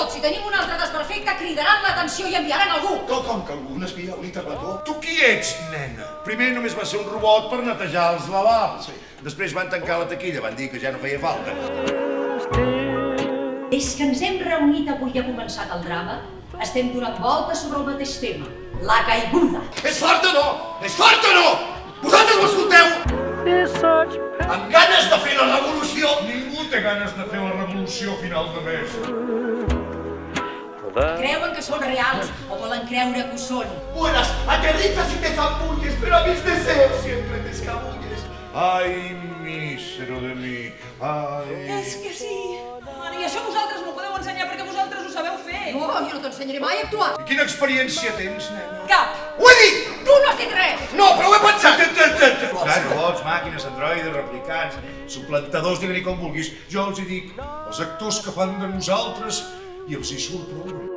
tot, si tenim un altre desperfecte, cridaran l'atenció i enviaran algú. Com que algú? Un espia, un interventor? Tu qui ets, nena? Primer només va ser un robot per netejar els lavabos. Després van tancar la taquilla, van dir que ja no feia falta. Des que ens hem reunit avui i ha començat el drama, estem donant voltes sobre el mateix tema, la caiguda. És fort o no? És fort o no? Vosaltres m'escolteu? Amb ganes de fer la revolució? Ningú té ganes de fer la revolució a final de mes. Creuen que són reals o volen creure que ho són? Buenas, aterrizas y te zambulles, pero a mis deseos siempre te escabulles. Ai, mísero de mi, ai... És que sí. Mare, i això vosaltres m'ho podeu ensenyar perquè vosaltres ho sabeu fer. No, jo no t'ensenyaré mai a actuar. I quina experiència tens, nena? Cap. Ho he dit! Tu no has dit res! No, però ho he pensat! Clar, robots, màquines, androides, replicants, suplantadors, digue-li com vulguis. Jo els hi dic, els actors que fan de nosaltres, i els hi surt prou.